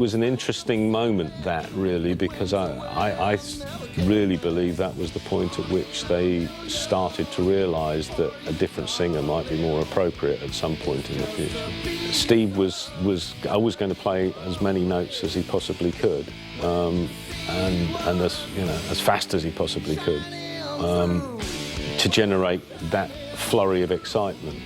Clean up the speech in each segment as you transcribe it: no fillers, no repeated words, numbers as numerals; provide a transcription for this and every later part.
It was an interesting moment, that, really, because I really believe that was the point at which they started to realise that a different singer might be more appropriate at some point in the future. Steve was always going to play as many notes as he possibly could, and as fast as he possibly could, to generate that flurry of excitement.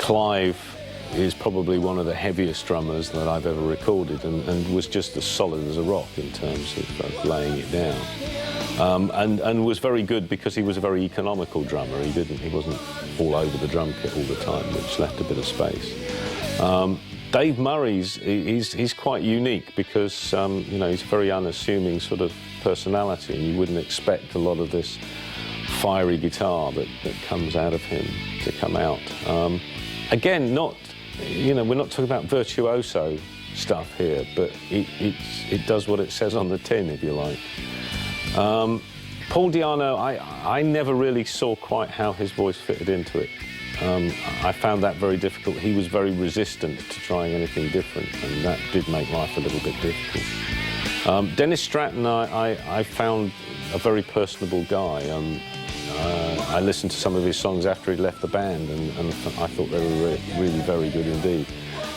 Clive is probably one of the heaviest drummers that I've ever recorded, and was just as solid as a rock in terms of laying it down. And was very good because he was a very economical drummer. He wasn't all over the drum kit all the time, which left a bit of space. Dave Murray's he's quite unique because he's a very unassuming sort of personality, and you wouldn't expect a lot of this fiery guitar that comes out of him to come out. Again, we're not talking about virtuoso stuff here, but it does what it says on the tin, if you like. Paul Di'Anno, I never really saw quite how his voice fitted into it. I found that very difficult. He was very resistant to trying anything different, and that did make life a little bit difficult. Dennis Stratton, I found a very personable guy. I listened to some of his songs after he'd left the band, and I thought they were really very good indeed.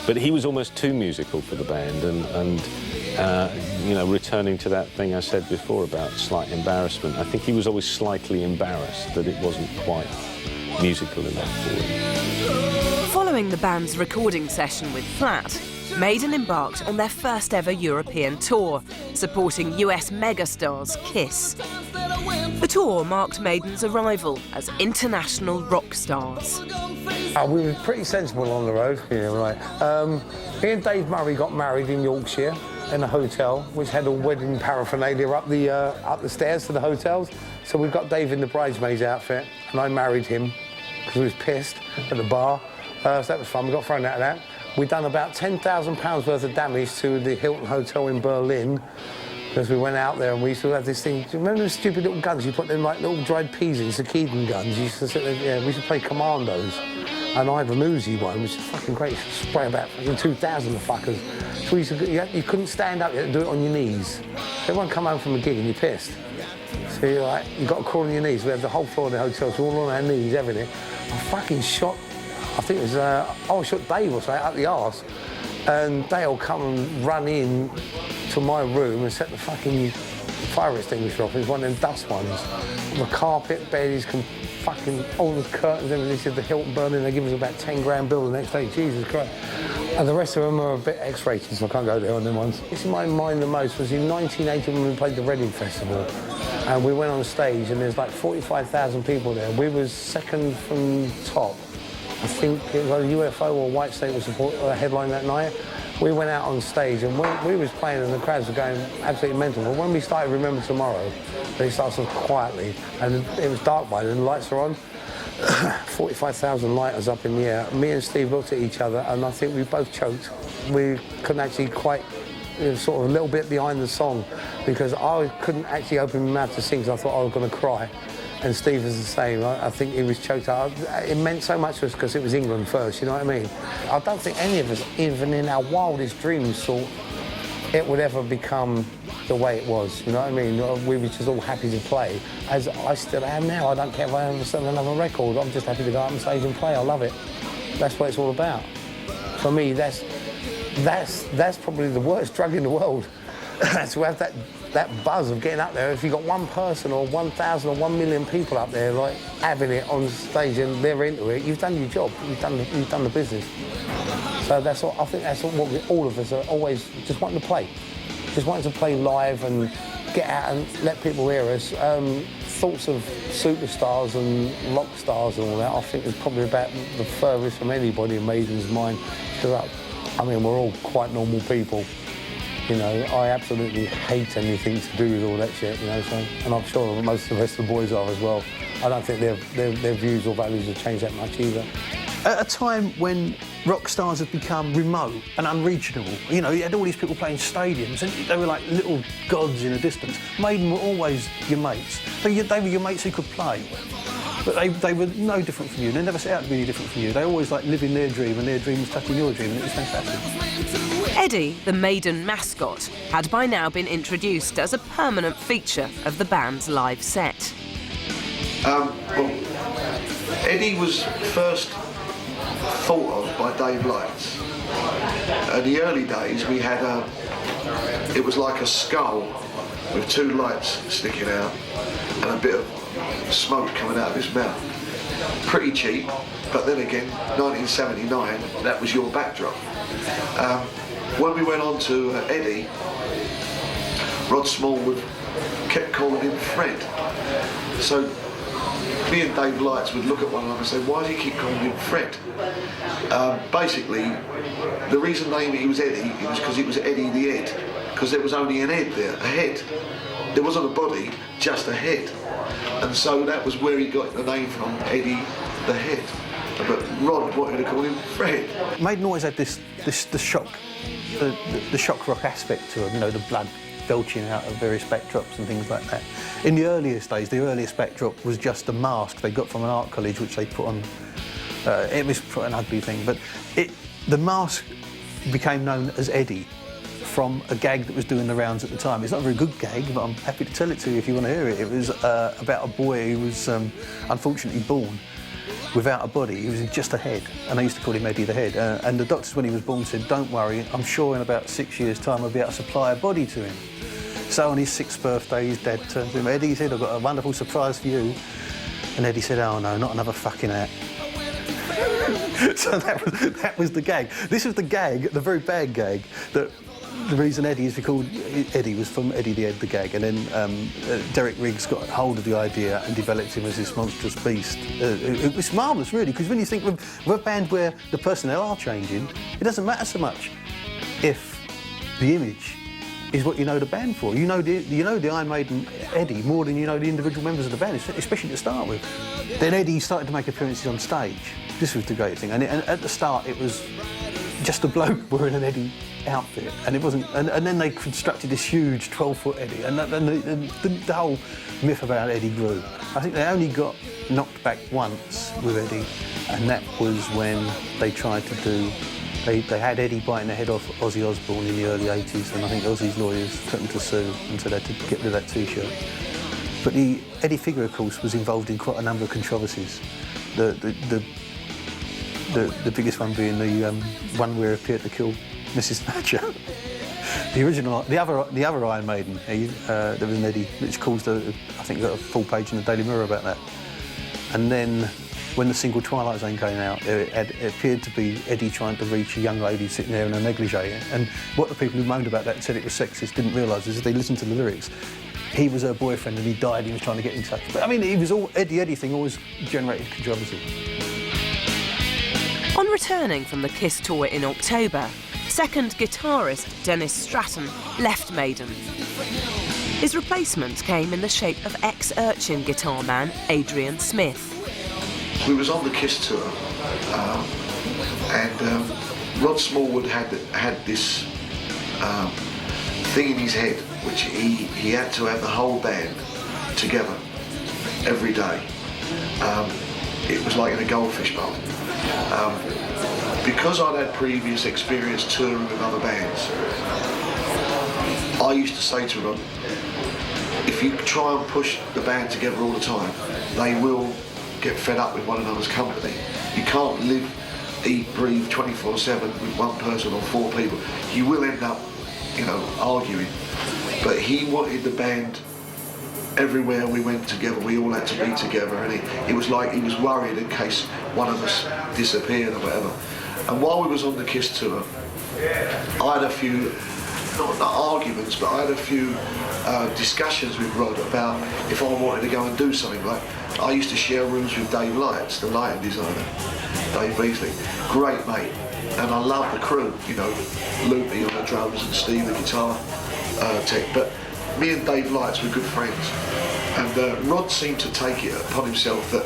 But he was almost too musical for the band, and returning to that thing I said before about slight embarrassment, I think he was always slightly embarrassed that it wasn't quite musical enough for him. Following the band's recording session with Flat, Maiden embarked on their first ever European tour, supporting US megastars Kiss. The tour marked Maiden's arrival as international rock stars. We were pretty sensible on the road, right. Me and Dave Murray got married in Yorkshire in a hotel, which had all wedding paraphernalia up the stairs to the hotels. So we got Dave in the bridesmaid's outfit, and I married him because he was pissed at the bar. So that was fun. We got thrown out of that. We'd done about £10,000 worth of damage to the Hilton Hotel in Berlin, because we went out there and we used to have this thing. Do you remember those stupid little guns? You put them like little dried peas in, Sakiden guns. You used to sit there, yeah, we used to play commandos. And I had an Uzi one, which is fucking great. You spray about fucking 2,000 of fuckers. So we used to, you couldn't stand up, you had to do it on your knees. So everyone come home from a gig and you're pissed. So you've got to crawl on your knees. We had the whole floor of the hotel, so we're all on our knees, everything. I fucking shot, I think it was, I shot Dave or something up the arse. And they'll come and run in to my room and set the fucking fire extinguisher off. It was one of them dust ones. The carpet, beds, fucking all the curtains, everything. They said the Hilton Berlin, they give us about 10 grand bill the next day. Jesus Christ. And the rest of them are a bit X-rated, so I can't go there on them ones. This is my mind the most was in 1980 when we played the Reading Festival. And we went on stage and there's like 45,000 people there. We was second from top. I think it was either UFO or White Snake was headline that night. We went out on stage and we was playing and the crowds were going absolutely mental. But when we started Remember Tomorrow, they started off quietly and it was dark by then, the lights were on. 45,000 lighters up in the air. Me and Steve looked at each other and I think we both choked. We couldn't actually quite, sort of a little bit behind the song because I couldn't actually open my mouth to sing because I thought I was going to cry. And Steve was the same. I think he was choked out. It meant so much to us because it was England first, you know what I mean? I don't think any of us, even in our wildest dreams, thought it would ever become the way it was, you know what I mean? We were just all happy to play, as I still am now. I don't care if I ever sell another record. I'm just happy to go up on stage and play. I love it. That's what it's all about. For me, that's probably the worst drug in the world. To have that buzz of getting up there. If you've got one person or 1,000 or 1 million people up there like having it on stage and they're into it, you've done your job. You've done the business. So that's what I think. That's what all of us are always just wanting to play, just wanting to play live and get out and let people hear us. Thoughts of superstars and rock stars and all that, I think is probably about the furthest from anybody in Maiden's mind. Because I mean, we're all quite normal people. You know, I absolutely hate anything to do with all that shit, you know, so, and I'm sure most of the rest of the boys are as well. I don't think their views or values have changed that much either. At a time when rock stars have become remote and unreachable, you know, you had all these people playing stadiums and they were like little gods in a distance. Maiden were always your mates. They were your mates who could play. But they were no different from you. They never set out to be any different from you. They always like living their dream and their dream was touching your dream, and it was fantastic. Eddie, the Maiden mascot, had by now been introduced as a permanent feature of the band's live set. Well, Eddie was first thought of by Dave Lights. In the early days, we had it was like a skull with two lights sticking out and a bit of smoke coming out of his mouth. Pretty cheap, but then again, 1979, that was your backdrop. When we went on to Eddie, Rod Smallwood kept calling him Fred. So me and Dave Lights would look at one another and say, why do you keep calling him Fred? Basically, the reason he was Eddie was because it was Eddie the Head, because there was only an head there, a head. There wasn't a body, just a head. And so that was where he got the name from, Eddie the Head. But Rod wanted to call him Fred. Maiden always had the shock rock aspect to them, you know, the blood belching out of various backdrops and things like that. In the earliest days, the earliest backdrop was just a mask they got from an art college, which they put on. It was an ugly thing, but the mask became known as Eddie from a gag that was doing the rounds at the time. It's not a very good gag, but I'm happy to tell it to you if you want to hear it. It was about a boy who was unfortunately born without a body. He was just a head, and they used to call him Eddie the Head. And the doctors, when he was born, said, don't worry, I'm sure in about 6 years' time I'll be able to supply a body to him. So on his 6th birthday, his dad turned to him, Eddie, he said, I've got a wonderful surprise for you. And Eddie said, oh no, not another fucking hat. So that was the gag. This was the gag, the very bad gag, that the reason Eddie is called Eddie was from Eddie the Head, the gag, and then Derek Riggs got hold of the idea and developed him as this monstrous beast. It was marvellous, really, because when you think of a band where the personnel are changing, it doesn't matter so much if the image is what you know the band for. You know the Iron Maiden Eddie more than you know the individual members of the band, especially to start with. Then Eddie started to make appearances on stage. This was the great thing, and at the start it was just a bloke wearing an Eddie outfit, and it wasn't. And then they constructed this huge 12-foot Eddie, and the whole myth about Eddie grew. I think they only got knocked back once with Eddie, and that was when they tried to do. They had Eddie biting the head off Ozzy Osbourne in the early 80s, and I think Ozzy's lawyers threatened to sue, and so they had to get rid of that T-shirt. But the Eddie figure, of course, was involved in quite a number of controversies. The biggest one being the one where he appeared to kill Mrs. Thatcher. The original, the other Iron Maiden, there was an Eddie, which caused I think got a full page in the Daily Mirror about that. And then when the single Twilight Zone came out, it appeared to be Eddie trying to reach a young lady sitting there in a negligee. And what the people who moaned about that and said it was sexist didn't realise is if they listened to the lyrics, he was her boyfriend and he died, he was trying to get in touch. But I mean, he was all, Eddie thing always generated controversy. On returning from the Kiss tour in October, second guitarist Dennis Stratton left Maiden. His replacement came in the shape of ex-Urchin guitar man Adrian Smith. We was on the Kiss tour, and Rod Smallwood had this thing in his head, which he had to have the whole band together every day. It was like in a goldfish bowl. Because I'd had previous experience touring with other bands, I used to say to Rod, if you try and push the band together all the time, they will get fed up with one another's company. You can't live, eat, breathe 24/7 with one person or 4 people. You will end up, arguing. But he wanted the band everywhere we went together, we all had to be together, and it was like he was worried in case one of us disappeared or whatever. And while we was on the Kiss tour, I had a few, not arguments, but I had a few discussions with Rod about if I wanted to go and do something. Like, I used to share rooms with Dave Lights, the lighting designer, Dave Beasley, great mate, and I love the crew, Loopy on the drums and Steve the guitar tech, but me and Dave Lights were good friends, and Rod seemed to take it upon himself that